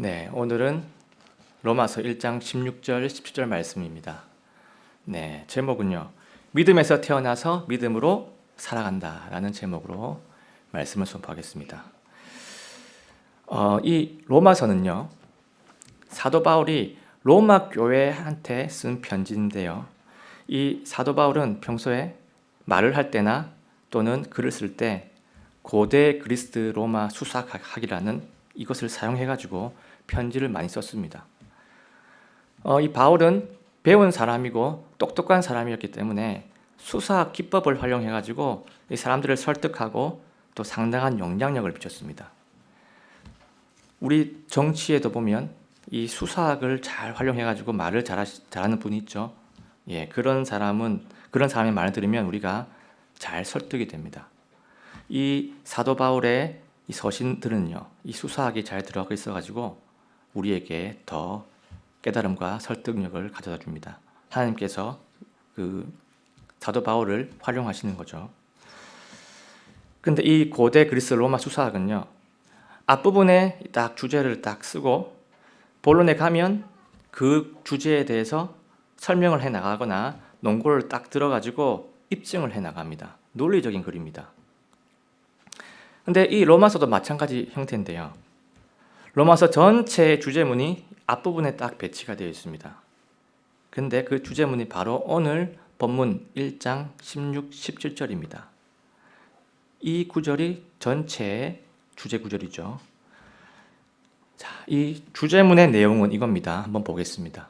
네, 오늘은 로마서 1장 16절, 17절 말씀입니다. 네, 제목은요. 믿음에서 태어나서 믿음으로 살아간다 라는 제목으로 말씀을 선포하겠습니다. 이 로마서는요. 사도 바울이 로마 교회한테 쓴 편지인데요. 이 사도 바울은 평소에 말을 할 때나 또는 글을 쓸 때 고대 그리스 로마 수사학이라는 이것을 사용해가지고 편지를 많이 썼습니다. 이 바울은 배운 사람이고 똑똑한 사람이었기 때문에 수사학 기법을 활용해가지고 이 사람들을 설득하고 또 상당한 영향력을 미쳤습니다. 우리 정치에도 보면 이 수사학을 잘 활용해가지고 말을 잘하는 분이 있죠. 예, 그런 사람의 말을 들으면 우리가 잘 설득이 됩니다. 이 사도 바울의 이 서신들은요, 이 수사학이 잘 들어가 있어가지고 우리에게 더 깨달음과 설득력을 가져다 줍니다. 하나님께서 그 사도 바울을 활용하시는 거죠. 근데 이 고대 그리스 로마 수사학은요, 앞부분에 딱 주제를 딱 쓰고 본론에 가면 그 주제에 대해서 설명을 해 나가거나 논고를 딱 들어가지고 입증을 해 나갑니다. 논리적인 글입니다. 근데 이 로마서도 마찬가지 형태인데요. 로마서 전체의 주제문이 앞부분에 딱 배치가 되어 있습니다. 근데 그 주제문이 바로 오늘 본문 1장 16, 17절입니다. 이 구절이 전체의 주제 구절이죠. 자, 이 주제문의 내용은 이겁니다. 한번 보겠습니다.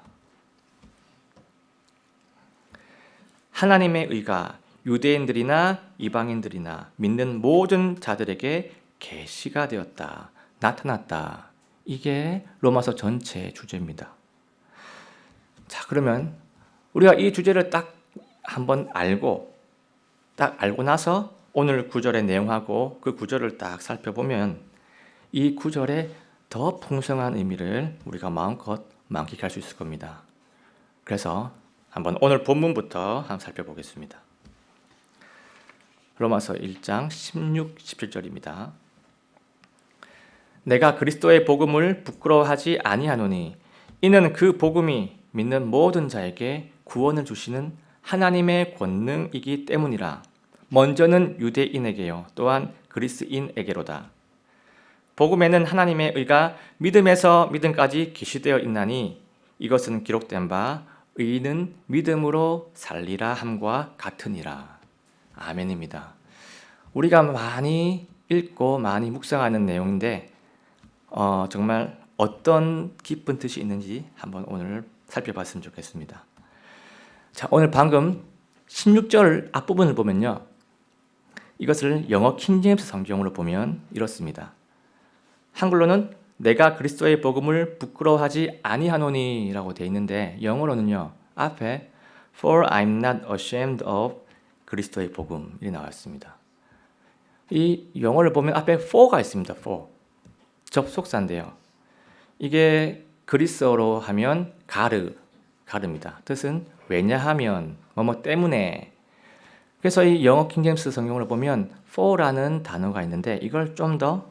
하나님의 의가 유대인들이나 이방인들이나 믿는 모든 자들에게 계시가 되었다. 나타났다. 이게 로마서 전체의 주제입니다. 자, 그러면 우리가 이 주제를 딱 한번 알고 나서 오늘 구절의 내용하고 그 구절을 딱 살펴보면 이 구절에 더 풍성한 의미를 우리가 마음껏 만끽할 수 있을 겁니다. 그래서 한번 오늘 본문부터 한번 살펴보겠습니다. 로마서 1장 16, 17절입니다. 내가 그리스도의 복음을 부끄러워하지 아니하노니 이는 그 복음이 믿는 모든 자에게 구원을 주시는 하나님의 권능이기 때문이라. 먼저는 유대인에게요 또한 그리스인에게로다. 복음에는 하나님의 의가 믿음에서 믿음까지 계시되어 있나니 이것은 기록된 바 의인은 믿음으로 살리라 함과 같으니라. 아멘입니다. 우리가 많이 읽고 많이 묵상하는 내용인데 정말 어떤 깊은 뜻이 있는지 한번 오늘 살펴봤으면 좋겠습니다. 자, 오늘 방금 16절 앞부분을 보면요. 이것을 영어 킹제임스 성경으로 보면 이렇습니다. 한글로는 내가 그리스도의 복음을 부끄러워하지 아니하노니 라고 되어 있는데 영어로는요. 앞에 For I'm not ashamed of 그리스도의 복음 이 나왔습니다. 이 영어를 보면 앞에 for가 있습니다. for. 접속사인데요. 이게 그리스어로 하면 가르입니다. 뜻은 왜냐하면 뭐뭐 때문에. 그래서 이 영어 킹제임스 성경을 보면 for라는 단어가 있는데 이걸 좀 더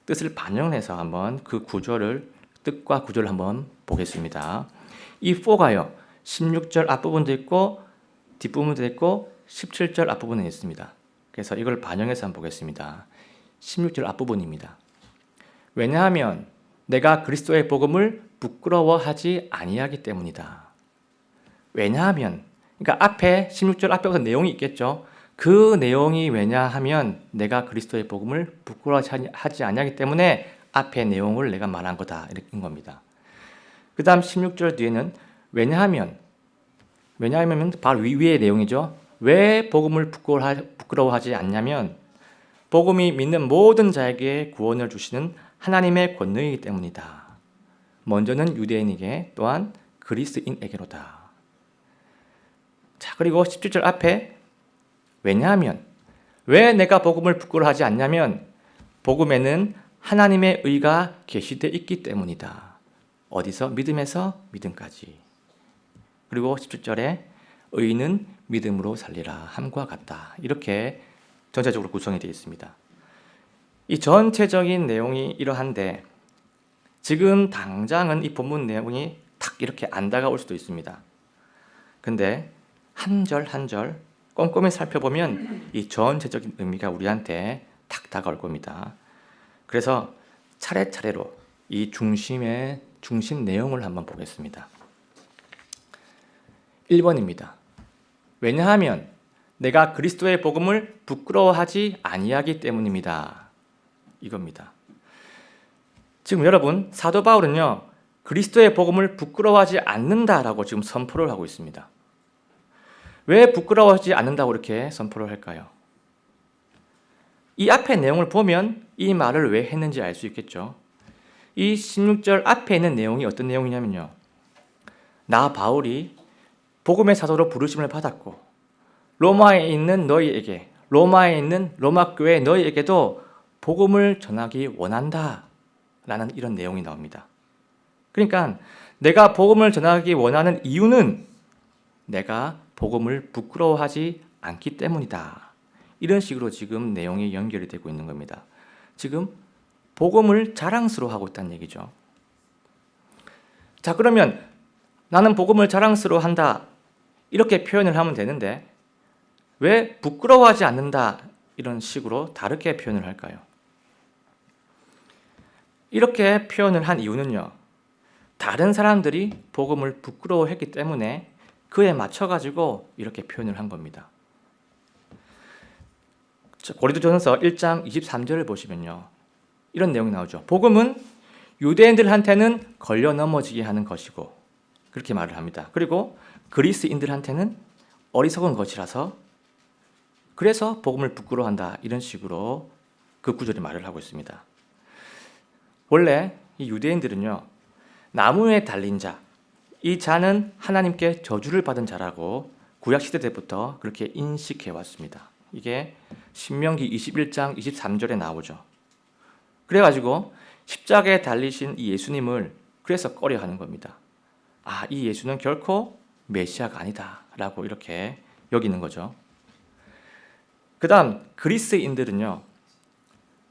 뜻을 반영을 해서 한번 그 뜻과 구조를 한번 보겠습니다. 이 for가요. 16절 앞부분도 있고 뒷부분도 있고 17절 앞부분에 있습니다. 그래서 이걸 반영해서 한번 보겠습니다. 16절 앞부분입니다. 왜냐하면 내가 그리스도의 복음을 부끄러워하지 아니하기 때문이다. 왜냐하면 그러니까 앞에 16절 앞에부터 내용이 있겠죠. 그 내용이 왜냐하면 내가 그리스도의 복음을 부끄러워하지 아니하기 때문에 앞에 내용을 내가 말한 거다 이런 겁니다. 그 다음 16절 뒤에는 왜냐하면 바로 위의 내용이죠. 왜 복음을 부끄러워하지 않냐면 복음이 믿는 모든 자에게 구원을 주시는 하나님의 권능이기 때문이다. 먼저는 유대인에게 또한 그리스인에게로다. 자, 그리고 17절 앞에 왜냐하면 왜 내가 복음을 부끄러워하지 않냐면 복음에는 하나님의 의가 계시되어 있기 때문이다. 어디서? 믿음에서 믿음까지. 그리고 17절에 의인은 믿음으로 살리라 함과 같다. 이렇게 전체적으로 구성이 되어 있습니다. 이 전체적인 내용이 이러한데 지금 당장은 이 본문 내용이 탁 이렇게 안 다가올 수도 있습니다. 근데 한 절 한 절 꼼꼼히 살펴보면 이 전체적인 의미가 우리한테 탁 다가올 겁니다. 그래서 차례차례로 이 중심 내용을 한번 보겠습니다. 1번입니다. 왜냐하면 내가 그리스도의 복음을 부끄러워하지 아니하기 때문입니다. 이겁니다. 지금 여러분, 사도 바울은요, 그리스도의 복음을 부끄러워하지 않는다라고 지금 선포를 하고 있습니다. 왜 부끄러워하지 않는다고 이렇게 선포를 할까요? 이 앞의 내용을 보면 이 말을 왜 했는지 알 수 있겠죠. 이 16절 앞에 있는 내용이 어떤 내용이냐면요, 나 바울이 복음의 사도로 부르심을 받았고 로마에 있는 너희에게, 로마에 있는 로마 교회 너희에게도 복음을 전하기 원한다 라는 이런 내용이 나옵니다. 그러니까 내가 복음을 전하기 원하는 이유는 내가 복음을 부끄러워하지 않기 때문이다. 이런 식으로 지금 내용이 연결이 되고 있는 겁니다. 지금 복음을 자랑스러워하고 있다는 얘기죠. 자, 그러면 나는 복음을 자랑스러워한다 이렇게 표현을 하면 되는데 왜 부끄러워하지 않는다 이런 식으로 다르게 표현을 할까요? 이렇게 표현을 한 이유는요, 다른 사람들이 복음을 부끄러워했기 때문에 그에 맞춰가지고 이렇게 표현을 한 겁니다. 고린도전서 1장 23절을 보시면요, 이런 내용이 나오죠. 복음은 유대인들한테는 걸려 넘어지게 하는 것이고, 그렇게 말을 합니다. 그리고 그리스인들한테는 어리석은 것이라서 그래서 복음을 부끄러워한다 이런 식으로 그 구절이 말을 하고 있습니다. 원래 이 유대인들은요, 나무에 달린 자, 이 자는 하나님께 저주를 받은 자라고 구약시대 때부터 그렇게 인식해 왔습니다. 이게 신명기 21장 23절에 나오죠. 그래가지고 십자가에 달리신 이 예수님을 그래서 꺼려하는 겁니다. 아, 이 예수는 결코 메시아가 아니다 라고 이렇게 여기는 거죠. 그 다음 그리스인들은요,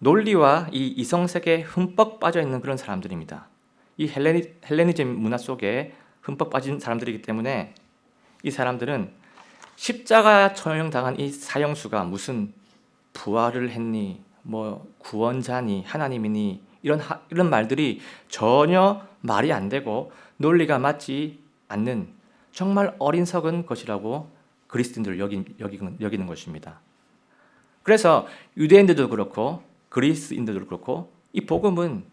논리와 이 이성색에 흠뻑 빠져있는 그런 사람들입니다. 이 헬레니즘 문화 속에 흠뻑 빠진 사람들이기 때문에 이 사람들은 십자가 처형당한 이 사형수가 무슨 부활을 했니, 뭐 구원자니, 하나님이니 이런 말들이 전혀 말이 안 되고 논리가 맞지 않는 정말 어리석은 것이라고 그리스도인들을 여기는 것입니다. 그래서 유대인들도 그렇고 그리스인들도 그렇고 이 복음은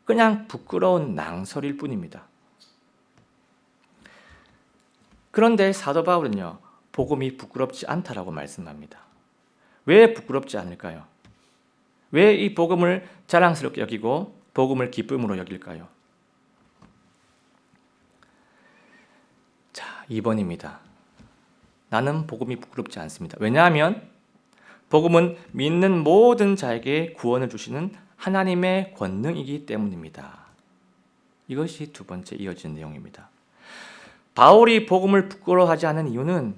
그냥 부끄러운 낭설일 뿐입니다. 그런데 사도 바울은요, 복음이 부끄럽지 않다라고 말씀합니다. 왜 부끄럽지 않을까요? 왜 이 복음을 자랑스럽게 여기고 복음을 기쁨으로 여길까요? 자, 2번입니다. 나는 복음이 부끄럽지 않습니다. 왜냐하면 복음은 믿는 모든 자에게 구원을 주시는 하나님의 권능이기 때문입니다. 이것이 두 번째 이어지는 내용입니다. 바울이 복음을 부끄러워하지 않은 이유는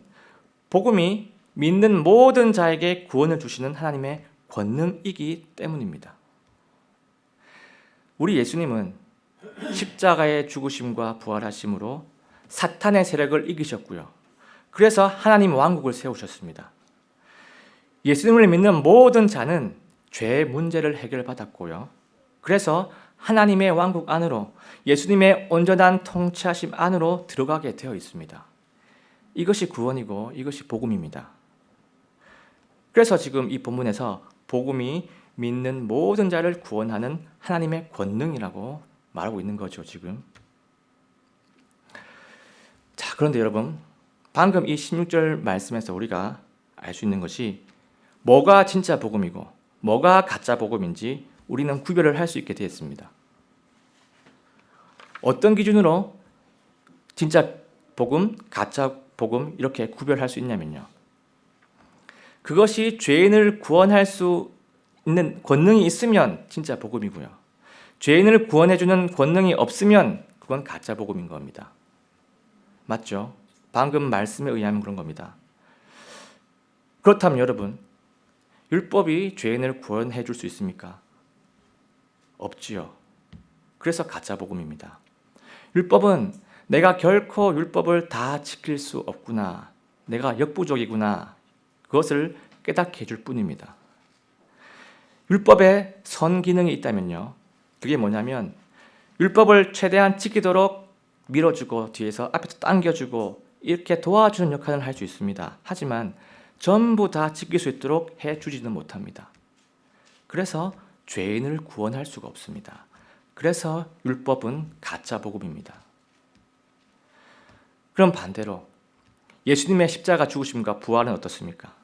복음이 믿는 모든 자에게 구원을 주시는 하나님의 권능이기 때문입니다. 우리 예수님은 십자가의 죽으심과 부활하심으로 사탄의 세력을 이기셨고요. 그래서 하나님 왕국을 세우셨습니다. 예수님을 믿는 모든 자는 죄의 문제를 해결받았고요. 그래서 하나님의 왕국 안으로, 예수님의 온전한 통치하심 안으로 들어가게 되어 있습니다. 이것이 구원이고 이것이 복음입니다. 그래서 지금 이 본문에서 복음이 믿는 모든 자를 구원하는 하나님의 권능이라고 말하고 있는 거죠, 지금. 자, 그런데 여러분, 방금 이 16절 말씀에서 우리가 알 수 있는 것이 뭐가 진짜 복음이고 뭐가 가짜 복음인지 우리는 구별을 할 수 있게 되었습니다. 어떤 기준으로 진짜 복음, 가짜 복음 이렇게 구별할 수 있냐면요, 그것이 죄인을 구원할 수 있는 권능이 있으면 진짜 복음이고요, 죄인을 구원해주는 권능이 없으면 그건 가짜 복음인 겁니다. 맞죠? 방금 말씀에 의하면 그런 겁니다. 그렇다면 여러분, 율법이 죄인을 구원해 줄 수 있습니까? 없지요. 그래서 가짜 복음입니다. 율법은 내가 결코 율법을 다 지킬 수 없구나, 내가 역부족이구나, 그것을 깨닫게 해줄 뿐입니다. 율법에 선기능이 있다면요, 그게 뭐냐면 율법을 최대한 지키도록 밀어주고 뒤에서 앞에서 당겨주고 이렇게 도와주는 역할을 할 수 있습니다. 하지만 전부 다 지킬 수 있도록 해주지는 못합니다. 그래서 죄인을 구원할 수가 없습니다. 그래서 율법은 가짜 복음입니다. 그럼 반대로 예수님의 십자가 죽으심과 부활은 어떻습니까?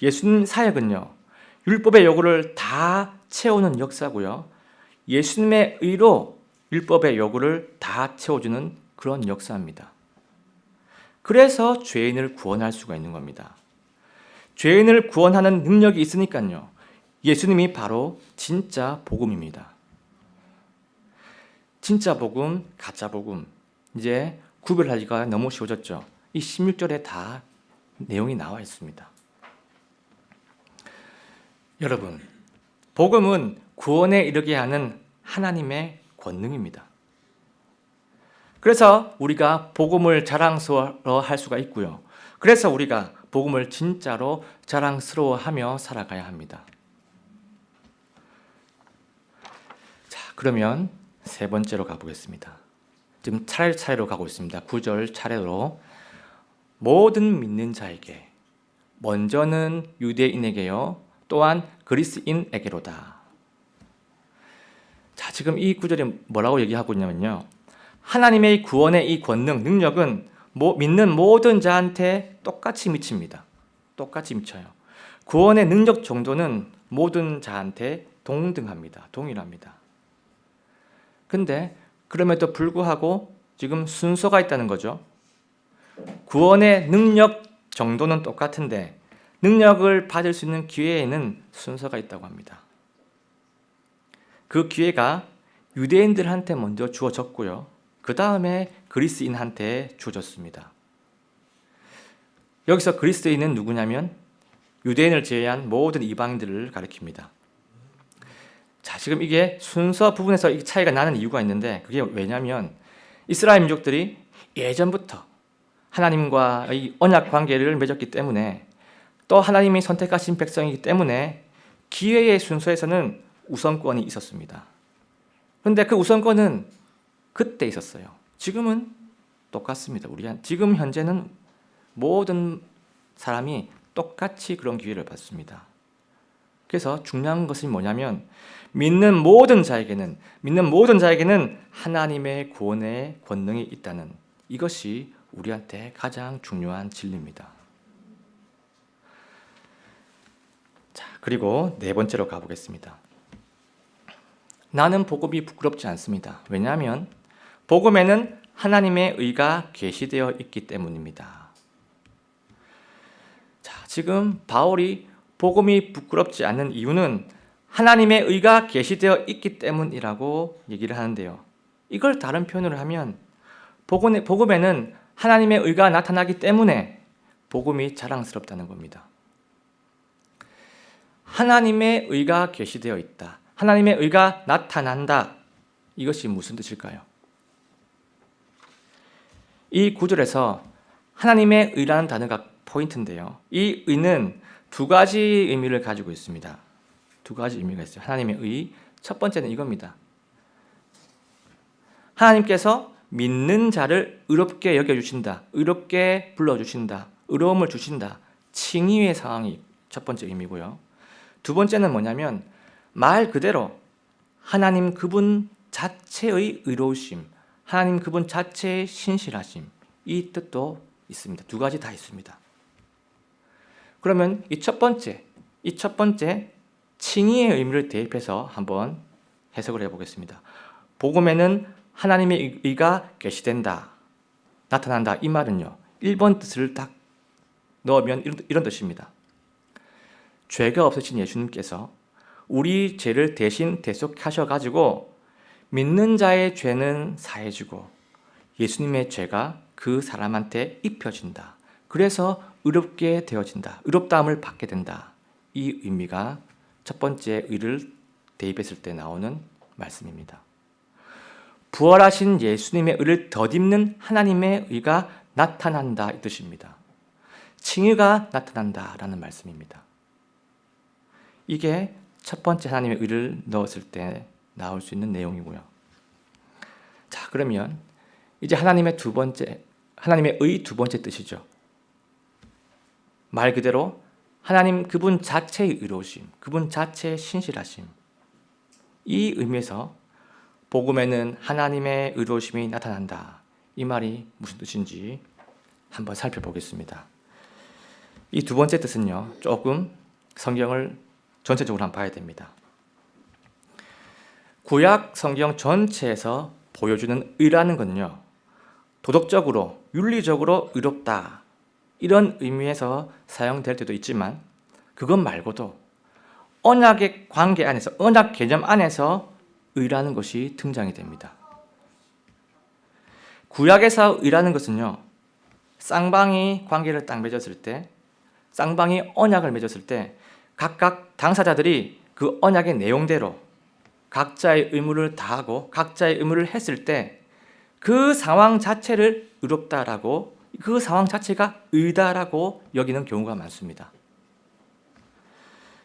예수님 사역은요, 율법의 요구를 다 채우는 역사고요, 예수님의 의로 율법의 요구를 다 채워주는 그런 역사입니다. 그래서 죄인을 구원할 수가 있는 겁니다. 죄인을 구원하는 능력이 있으니까요, 예수님이 바로 진짜 복음입니다. 진짜 복음, 가짜 복음, 이제 구별하기가 너무 쉬워졌죠. 이 16절에 다 내용이 나와 있습니다. 여러분, 복음은 구원에 이르게 하는 하나님의 권능입니다. 그래서 우리가 복음을 자랑스러워할 수가 있고요, 그래서 우리가 복음을 진짜로 자랑스러워하며 살아가야 합니다. 자, 그러면 세 번째로 가보겠습니다. 지금 차례차례로 가고 있습니다. 9절 차례로. 모든 믿는 자에게, 먼저는 유대인에게요, 또한 그리스인에게로다. 자, 지금 이 구절이 뭐라고 얘기하고 있냐면요, 하나님의 구원의 이 권능, 능력은 믿는 모든 자한테 똑같이 미칩니다. 똑같이 미쳐요. 구원의 능력 정도는 모든 자한테 동등합니다. 동일합니다. 근데 그럼에도 불구하고 지금 순서가 있다는 거죠. 구원의 능력 정도는 똑같은데 능력을 받을 수 있는 기회에는 순서가 있다고 합니다. 그 기회가 유대인들한테 먼저 주어졌고요, 그 다음에 그리스인한테 주어졌습니다. 여기서 그리스인은 누구냐면 유대인을 제외한 모든 이방인들을 가리킵니다. 자, 지금 이게 순서 부분에서 이 차이가 나는 이유가 있는데, 그게 왜냐면 이스라엘 민족들이 예전부터 하나님과의 언약 관계를 맺었기 때문에, 또 하나님이 선택하신 백성이기 때문에 기회의 순서에서는 우선권이 있었습니다. 그런데 그 우선권은 그때 있었어요. 지금은 똑같습니다. 지금 현재는 모든 사람이 똑같이 그런 기회를 받습니다. 그래서 중요한 것이 뭐냐면 믿는 모든 자에게는 하나님의 구원의 권능이 있다는 이것이 우리한테 가장 중요한 진리입니다. 자, 그리고 네 번째로 가보겠습니다. 나는 복음이 부끄럽지 않습니다. 왜냐하면 복음에는 하나님의 의가 계시되어 있기 때문입니다. 자, 지금 바울이 복음이 부끄럽지 않는 이유는 하나님의 의가 계시되어 있기 때문이라고 얘기를 하는데요, 이걸 다른 표현으로 하면 복음에는 하나님의 의가 나타나기 때문에 복음이 자랑스럽다는 겁니다. 하나님의 의가 계시되어 있다, 하나님의 의가 나타난다, 이것이 무슨 뜻일까요? 이 구절에서 하나님의 의라는 단어가 포인트인데요, 이 의는 두 가지 의미를 가지고 있습니다. 두 가지 의미가 있어요. 하나님의 의, 첫 번째는 이겁니다. 하나님께서 믿는 자를 의롭게 여겨주신다, 의롭게 불러주신다, 의로움을 주신다, 칭의의 상황이 첫 번째 의미고요. 두 번째는 뭐냐면 말 그대로 하나님 그분 자체의 의로우심, 하나님 그분 자체의 신실하심, 이 뜻도 있습니다. 두 가지 다 있습니다. 그러면 이 첫 번째 칭의의 의미를 대입해서 한번 해석을 해보겠습니다. 복음에는 하나님의 의가 계시된다, 나타난다, 이 말은요, 1번 뜻을 딱 넣으면 이런 뜻입니다. 죄가 없으신 예수님께서 우리 죄를 대신 대속하셔가지고 믿는 자의 죄는 사해지고 예수님의 죄가 그 사람한테 입혀진다. 그래서 의롭게 되어진다, 의롭다함을 받게 된다. 이 의미가 첫 번째 의를 대입했을 때 나오는 말씀입니다. 부활하신 예수님의 의를 덧입는 하나님의 의가 나타난다 이 뜻입니다. 칭의가 나타난다라는 말씀입니다. 이게 첫 번째 하나님의 의를 넣었을 때 나올 수 있는 내용이고요. 자, 그러면 이제 하나님의 의 두 번째 뜻이죠. 말 그대로 하나님 그분 자체의 의로우심, 그분 자체의 신실하심. 이 의미에서 복음에는 하나님의 의로우심이 나타난다. 이 말이 무슨 뜻인지 한번 살펴보겠습니다. 이 두 번째 뜻은요, 조금 성경을 전체적으로 한번 봐야 됩니다. 구약 성경 전체에서 보여주는 의라는 건요, 도덕적으로, 윤리적으로 의롭다 이런 의미에서 사용될 때도 있지만 그것 말고도 언약의 관계 안에서, 언약 개념 안에서 의라는 것이 등장이 됩니다. 구약에서 의라는 것은요, 쌍방이 관계를 딱 맺었을 때, 쌍방이 언약을 맺었을 때 각각 당사자들이 그 언약의 내용대로 각자의 의무를 다하고 각자의 의무를 했을 때 그 상황 자체를 의롭다라고, 그 상황 자체가 의다라고 여기는 경우가 많습니다.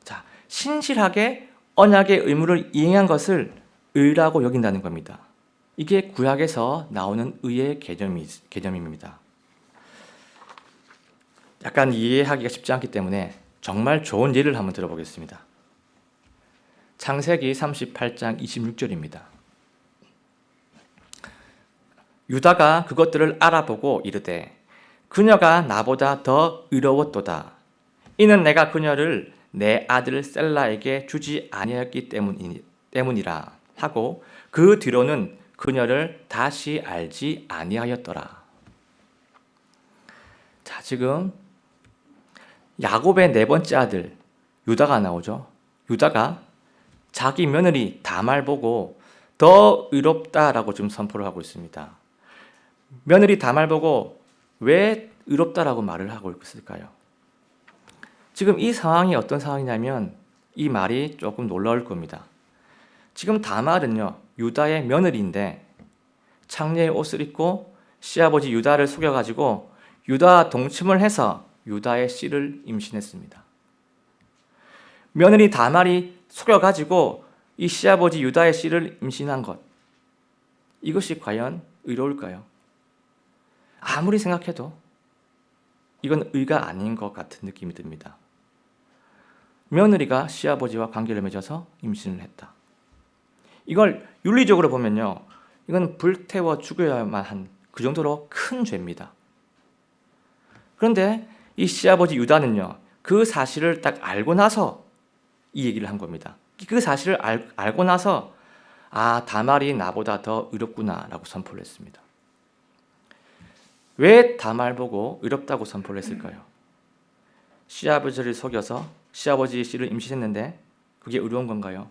자, 신실하게 언약의 의무를 이행한 것을 의라고 여긴다는 겁니다. 이게 구약에서 나오는 의의 개념입니다. 약간 이해하기가 쉽지 않기 때문에 정말 좋은 예를 한번 들어보겠습니다. 창세기 38장 26절입니다. 유다가 그것들을 알아보고 이르되 그녀가 나보다 더 의로웠도다. 이는 내가 그녀를 내 아들 셀라에게 주지 아니하였기 때문이라 하고 그 뒤로는 그녀를 다시 알지 아니하였더라. 자, 지금 야곱의 네 번째 아들 유다가 나오죠. 유다가 자기 며느리 다말 보고 더 의롭다라고 지금 선포를 하고 있습니다. 며느리 다말 보고 왜 의롭다라고 말을 하고 있을까요? 지금 이 상황이 어떤 상황이냐면 이 말이 조금 놀라울 겁니다. 지금 다말은요, 유다의 며느리인데 창녀의 옷을 입고 시아버지 유다를 속여가지고 유다와 동침을 해서 유다의 씨를 임신했습니다. 며느리 다말이 속여가지고 이 시아버지 유다의 씨를 임신한 것, 이것이 과연 의로울까요? 아무리 생각해도 이건 의가 아닌 것 같은 느낌이 듭니다. 며느리가 시아버지와 관계를 맺어서 임신을 했다. 이걸 윤리적으로 보면요, 이건 불태워 죽여야만 한 그 정도로 큰 죄입니다. 그런데 이 시아버지 유다는요, 그 사실을 딱 알고 나서 이 얘기를 한 겁니다. 그 사실을 알고 나서 다말이 나보다 더 의롭구나 라고 선포를 했습니다. 왜 다말 보고 의롭다고 선포를 했을까요? 시아버지를 속여서 시아버지의 씨를 임신했는데 그게 의로운 건가요?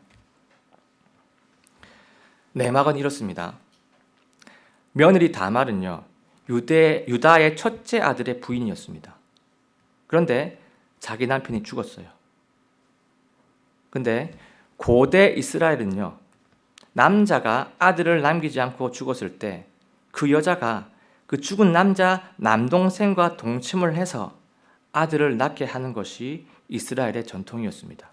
내막은 이렇습니다. 며느리 다말은요, 유다의 첫째 아들의 부인이었습니다. 그런데 자기 남편이 죽었어요. 근데 고대 이스라엘은요, 남자가 아들을 남기지 않고 죽었을 때 그 여자가 그 죽은 남동생과 동침을 해서 아들을 낳게 하는 것이 이스라엘의 전통이었습니다.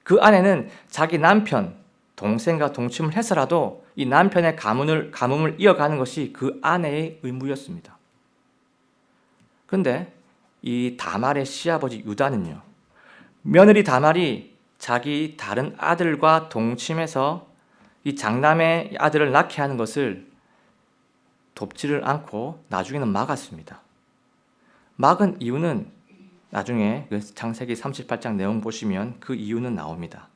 그 아내는 자기 남편, 동생과 동침을 해서라도 이 남편의 가뭄을 이어가는 것이 그 아내의 의무였습니다. 그런데 이 다말의 시아버지 유다는요, 며느리 다말이 자기 다른 아들과 동침해서 이 장남의 아들을 낳게 하는 것을 돕지를 않고 나중에는 막았습니다. 막은 이유는 나중에 그 창세기 38장 내용 보시면 그 이유는 나옵니다.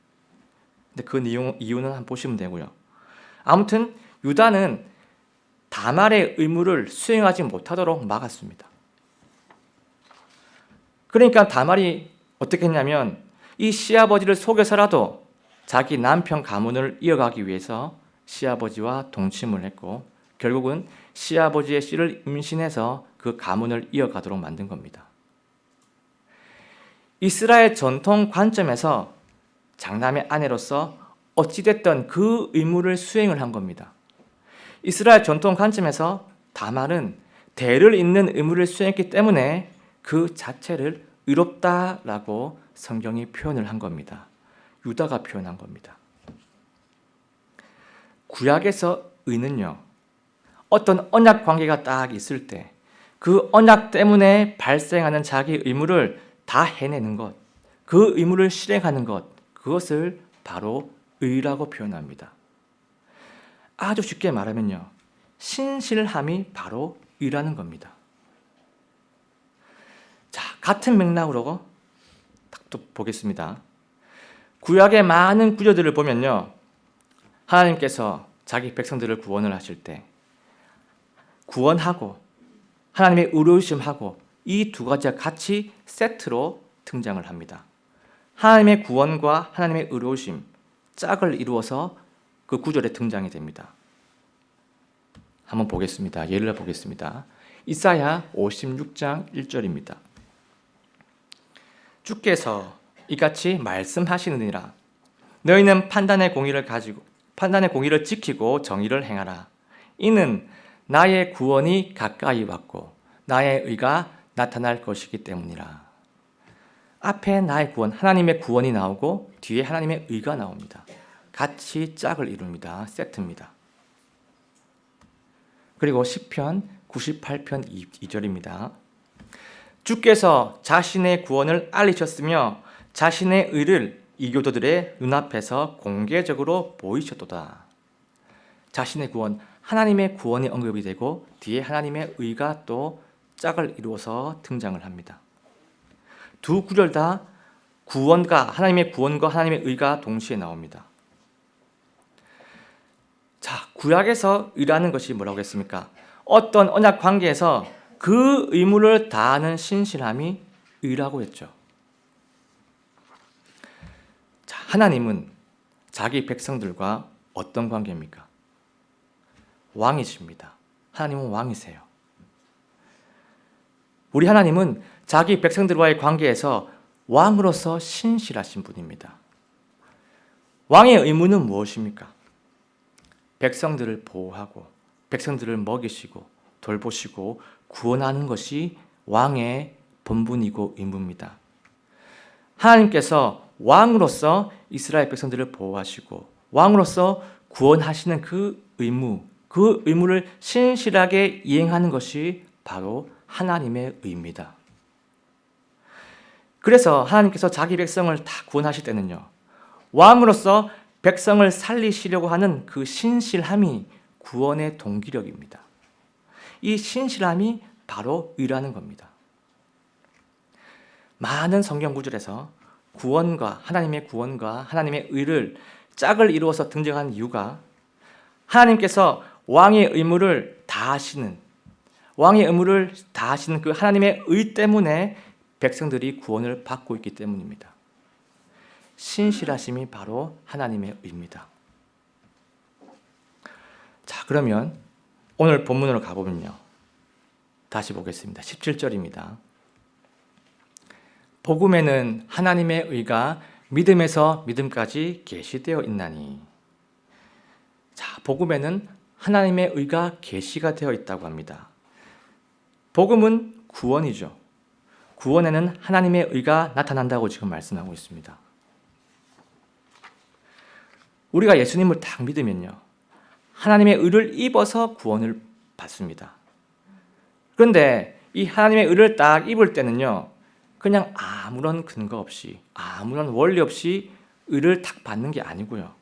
근데 그 이유는 한번 보시면 되고요. 아무튼 유다는 다말의 의무를 수행하지 못하도록 막았습니다. 그러니까 다말이 어떻게 했냐면 이 시아버지를 속여서라도 자기 남편 가문을 이어가기 위해서 시아버지와 동침을 했고 결국은 시아버지의 씨를 임신해서 그 가문을 이어가도록 만든 겁니다. 이스라엘 전통 관점에서 장남의 아내로서 어찌됐든 그 의무를 수행을 한 겁니다. 이스라엘 전통 관점에서 다말은 대를 잇는 의무를 수행했기 때문에 그 자체를 의롭다라고 성경이 표현을 한 겁니다. 유다가 표현한 겁니다. 구약에서 의는요, 어떤 언약 관계가 딱 있을 때 그 언약 때문에 발생하는 자기 의무를 다 해내는 것, 그 의무를 실행하는 것, 그것을 바로 의라고 표현합니다. 아주 쉽게 말하면요, 신실함이 바로 의라는 겁니다. 자, 같은 맥락으로 또 보겠습니다. 구약의 많은 구절들을 보면요, 하나님께서 자기 백성들을 구원을 하실 때 구원하고 하나님의 의로우심하고 이 두 가지가 같이 세트로 등장을 합니다. 하나님의 구원과 하나님의 의로우심, 짝을 이루어서 그 구절에 등장이 됩니다. 한번 보겠습니다. 예를 보겠습니다. 이사야 56장 1절입니다. 주께서 이같이 말씀하시느니라. 너희는 판단의 공의를 지키고 정의를 행하라. 이는 나의 구원이 가까이 왔고 나의 의가 나타날 것이기 때문이라. 앞에 나의 구원, 하나님의 구원이 나오고 뒤에 하나님의 의가 나옵니다. 같이 짝을 이룹니다. 세트입니다. 그리고 시편 98편 2절입니다. 주께서 자신의 구원을 알리셨으며 자신의 의를 이교도들의 눈앞에서 공개적으로 보이셨도다. 자신의 구원, 하나님의 구원이 언급이 되고 뒤에 하나님의 의가 또 짝을 이루어서 등장을 합니다. 두 구절 다 하나님의 구원과 하나님의 의가 동시에 나옵니다. 자, 구약에서 의라는 것이 뭐라고 했습니까? 어떤 언약 관계에서 그 의무를 다하는 신실함이 의라고 했죠. 자, 하나님은 자기 백성들과 어떤 관계입니까? 왕이십니다. 하나님은 왕이세요. 우리 하나님은 자기 백성들과의 관계에서 왕으로서 신실하신 분입니다. 왕의 의무는 무엇입니까? 백성들을 보호하고 백성들을 먹이시고 돌보시고 구원하는 것이 왕의 본분이고 의무입니다. 하나님께서 왕으로서 이스라엘 백성들을 보호하시고 왕으로서 구원하시는 그 의무를 신실하게 이행하는 것이 바로 하나님의 의입니다. 그래서 하나님께서 자기 백성을 다 구원하실 때는요, 왕으로서 백성을 살리시려고 하는 그 신실함이 구원의 동기력입니다. 이 신실함이 바로 의라는 겁니다. 많은 성경 구절에서 하나님의 구원과 하나님의 의를 짝을 이루어서 등장한 이유가 하나님께서 왕의 의무를 다하시는 그 하나님의 의 때문에 백성들이 구원을 받고 있기 때문입니다. 신실하심이 바로 하나님의 의입니다. 자, 그러면 오늘 본문으로 가보면요, 다시 보겠습니다. 17절입니다. 복음에는 하나님의 의가 믿음에서 믿음까지 계시되어 있나니. 자, 복음에는 하나님의 의가 계시가 되어 있다고 합니다. 복음은 구원이죠. 구원에는 하나님의 의가 나타난다고 지금 말씀하고 있습니다. 우리가 예수님을 딱 믿으면요, 하나님의 의를 입어서 구원을 받습니다. 그런데 이 하나님의 의를 딱 입을 때는요, 그냥 아무런 근거 없이, 아무런 원리 없이 의를 딱 받는 게 아니고요.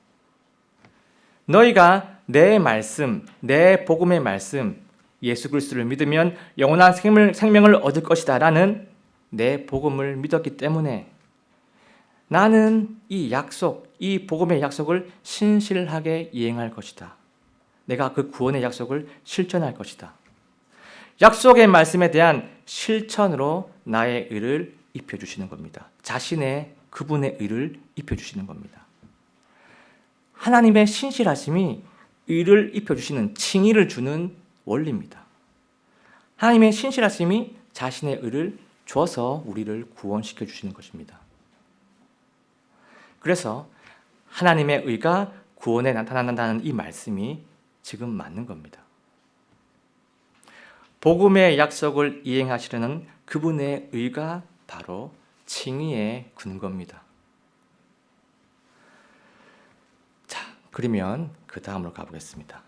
너희가 내 말씀, 내 복음의 말씀, 예수 그리스도를 믿으면 영원한 생명을 얻을 것이다 라는 내 복음을 믿었기 때문에 나는 이 복음의 약속을 신실하게 이행할 것이다. 내가 그 구원의 약속을 실천할 것이다. 약속의 말씀에 대한 실천으로 나의 의를 입혀주시는 겁니다. 그분의 의를 입혀주시는 겁니다. 하나님의 신실하심이 의를 입혀주시는, 칭의를 주는 원리입니다. 하나님의 신실하심이 자신의 의를 줘서 우리를 구원시켜 주시는 것입니다. 그래서 하나님의 의가 구원에 나타난다는 이 말씀이 지금 맞는 겁니다. 복음의 약속을 이행하시려는 그분의 의가 바로 칭의의 근거입니다. 자, 그러면 그 다음으로 가보겠습니다.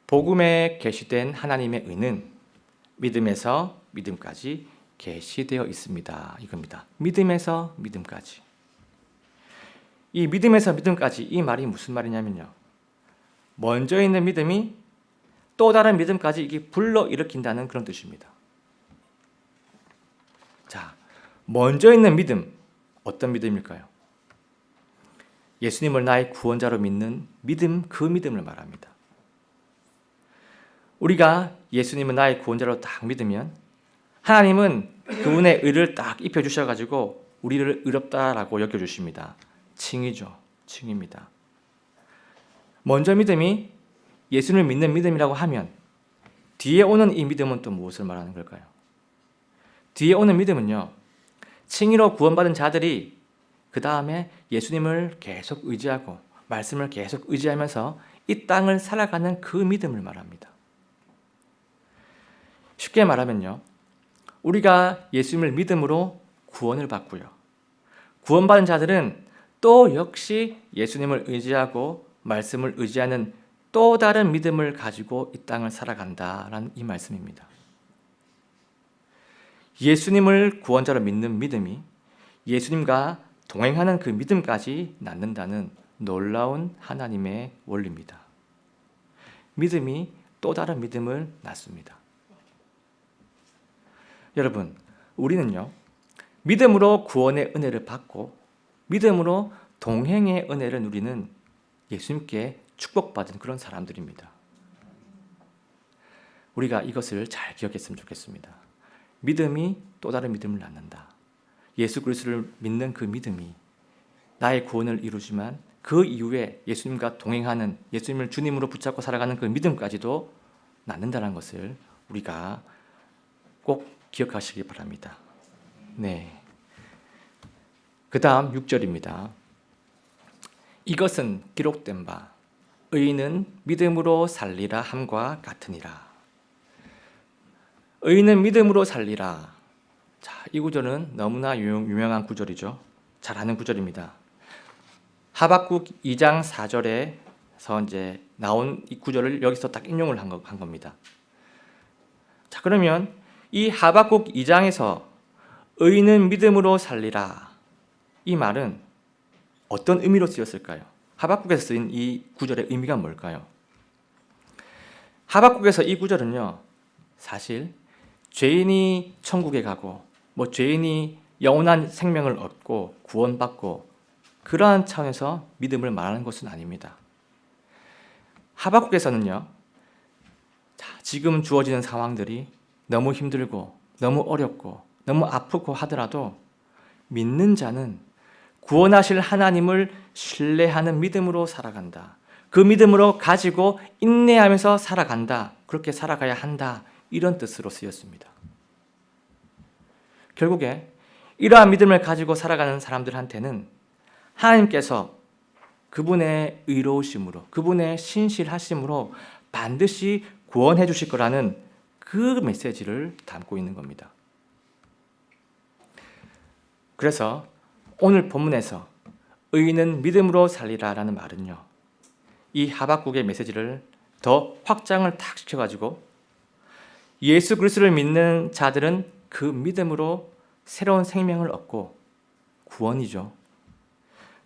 복음에 계시된 하나님의 의는 믿음에서 믿음까지 계시되어 있습니다. 이겁니다. 믿음에서 믿음까지. 이 믿음에서 믿음까지, 이 말이 무슨 말이냐면요, 먼저 있는 믿음이 또 다른 믿음까지 이게 불러일으킨다는 그런 뜻입니다. 자, 먼저 있는 믿음, 어떤 믿음일까요? 예수님을 나의 구원자로 믿는 믿음, 그 믿음을 말합니다. 우리가 예수님을 나의 구원자로 딱 믿으면 하나님은 그분의 의를 딱 입혀주셔가지고 우리를 의롭다라고 여겨주십니다. 칭의죠. 칭의입니다. 먼저 믿음이 예수님을 믿는 믿음이라고 하면 뒤에 오는 이 믿음은 또 무엇을 말하는 걸까요? 뒤에 오는 믿음은요, 칭의로 구원받은 자들이 그 다음에 예수님을 계속 의지하고 말씀을 계속 의지하면서 이 땅을 살아가는 그 믿음을 말합니다. 쉽게 말하면요, 우리가 예수님을 믿음으로 구원을 받고요, 구원받은 자들은 또 역시 예수님을 의지하고 말씀을 의지하는 또 다른 믿음을 가지고 이 땅을 살아간다라는 이 말씀입니다. 예수님을 구원자로 믿는 믿음이 예수님과 동행하는 그 믿음까지 낳는다는 놀라운 하나님의 원리입니다. 믿음이 또 다른 믿음을 낳습니다. 여러분, 우리는요, 믿음으로 구원의 은혜를 받고 믿음으로 동행의 은혜를 누리는 예수님께 축복받은 그런 사람들입니다. 우리가 이것을 잘 기억했으면 좋겠습니다. 믿음이 또 다른 믿음을 낳는다. 예수 그리스도를 믿는 그 믿음이 나의 구원을 이루지만 그 이후에 예수님과 동행하는, 예수님을 주님으로 붙잡고 살아가는 그 믿음까지도 낳는다는 것을 우리가 꼭 기억하시기 바랍니다. 네. 그 다음 6절입니다. 이것은 기록된 바 의인은 믿음으로 살리라 함과 같으니라. 의인은 믿음으로 살리라. 자, 이 구절은 너무나 유명한 구절이죠. 잘 아는 구절입니다. 하박국 2장 4절에서 이제 나온 이 구절을 여기서 딱 인용을 한 겁니다. 자, 그러면 이 하박국 2장에서 의인은 믿음으로 살리라, 이 말은 어떤 의미로 쓰였을까요? 하박국에서 쓰인 이 구절의 의미가 뭘까요? 하박국에서 이 구절은요, 사실 죄인이 천국에 가고 죄인이 영원한 생명을 얻고 구원받고 그러한 차원에서 믿음을 말하는 것은 아닙니다. 하박국에서는요, 지금 주어지는 상황들이 너무 힘들고 너무 어렵고 너무 아프고 하더라도 믿는 자는 구원하실 하나님을 신뢰하는 믿음으로 살아간다. 그 믿음으로 가지고 인내하면서 살아간다. 그렇게 살아가야 한다. 이런 뜻으로 쓰였습니다. 결국에 이러한 믿음을 가지고 살아가는 사람들한테는 하나님께서 그분의 의로우심으로, 그분의 신실하심으로 반드시 구원해 주실 거라는 그 메시지를 담고 있는 겁니다. 그래서 오늘 본문에서 의인은 믿음으로 살리라라는 말은요, 이 하박국의 메시지를 더 확장을 탁 시켜가지고 예수 그리스도를 믿는 자들은 그 믿음으로 새로운 생명을 얻고 구원이죠.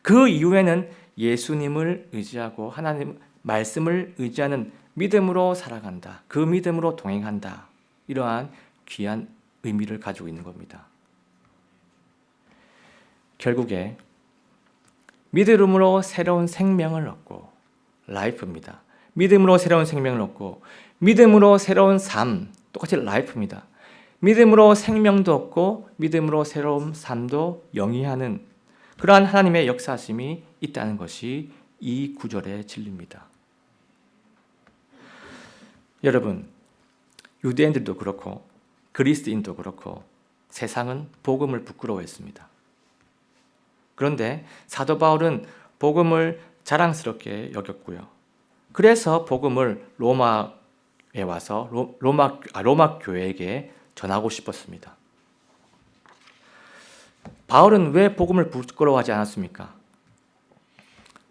그 이후에는 예수님을 의지하고 하나님 말씀을 의지하는 믿음으로 살아간다. 그 믿음으로 동행한다. 이러한 귀한 의미를 가지고 있는 겁니다. 결국에 믿음으로 새로운 생명을 얻고, 라이프입니다. 믿음으로 새로운 생명을 얻고 믿음으로 새로운 삶, 똑같이 라이프입니다. 믿음으로 생명도 얻고 믿음으로 새로운 삶도 영위하는 그러한 하나님의 역사심이 있다는 것이 이 구절의 진리입니다. 여러분, 유대인들도 그렇고 그리스도인도 그렇고 세상은 복음을 부끄러워했습니다. 그런데 사도 바울은 복음을 자랑스럽게 여겼고요, 그래서 복음을 로마에 와서 로마 교회에게 전하고 싶었습니다. 바울은 왜 복음을 부끄러워하지 않았습니까?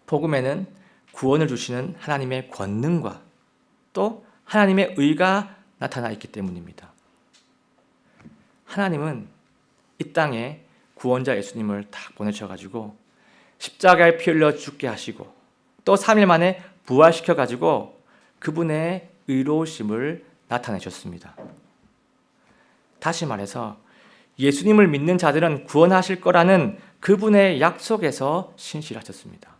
복음에는 구원을 주시는 하나님의 권능과 또 하나님의 의가 나타나 있기 때문입니다. 하나님은 이 땅에 구원자 예수님을 딱 보내셔가지고 십자가에 피 흘려 죽게 하시고 또 3일 만에 부활시켜가지고 그분의 의로우심을 나타내셨습니다. 다시 말해서 예수님을 믿는 자들은 구원하실 거라는 그분의 약속에서 신실하셨습니다.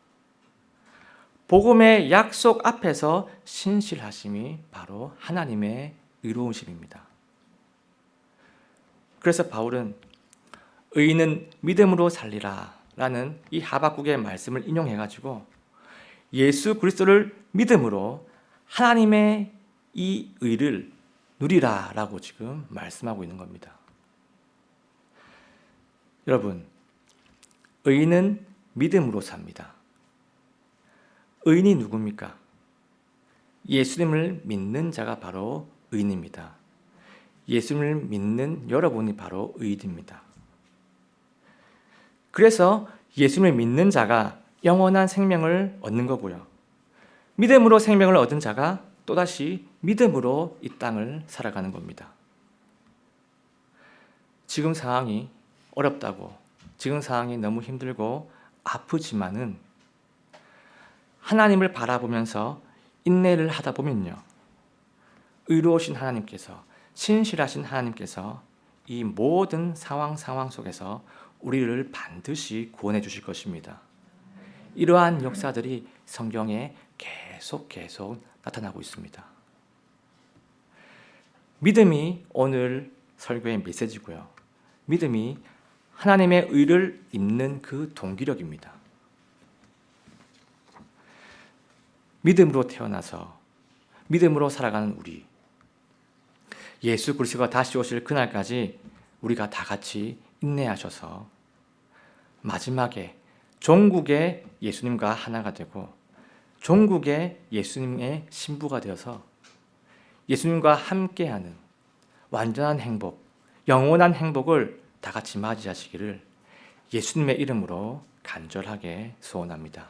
복음의 약속 앞에서 신실하심이 바로 하나님의 의로우심입니다. 그래서 바울은 의인은 믿음으로 살리라 라는 이 하박국의 말씀을 인용해가지고 예수 그리스도를 믿음으로 하나님의 이 의를 누리라 라고 지금 말씀하고 있는 겁니다. 여러분, 의인은 믿음으로 삽니다. 의인이 누굽니까? 예수님을 믿는 자가 바로 의인입니다. 예수님을 믿는 여러분이 바로 의인입니다. 그래서 예수님을 믿는 자가 영원한 생명을 얻는 거고요. 믿음으로 생명을 얻은 자가 또다시 믿음으로 이 땅을 살아가는 겁니다. 지금 상황이 어렵다고, 지금 상황이 너무 힘들고 아프지만은 하나님을 바라보면서 인내를 하다 보면요, 의로우신 하나님께서, 신실하신 하나님께서 이 모든 상황 속에서 우리를 반드시 구원해 주실 것입니다. 이러한 역사들이 성경에 계속 나타나고 있습니다. 믿음이 오늘 설교의 메시지고요. 믿음이 하나님의 의를 입는 그 동기력입니다. 믿음으로 태어나서 믿음으로 살아가는 우리, 예수 그리스도가 다시 오실 그날까지 우리가 다 같이 인내하셔서 마지막에 종국의 예수님과 하나가 되고 종국의 예수님의 신부가 되어서 예수님과 함께하는 완전한 행복, 영원한 행복을 다 같이 맞이하시기를 예수님의 이름으로 간절하게 소원합니다.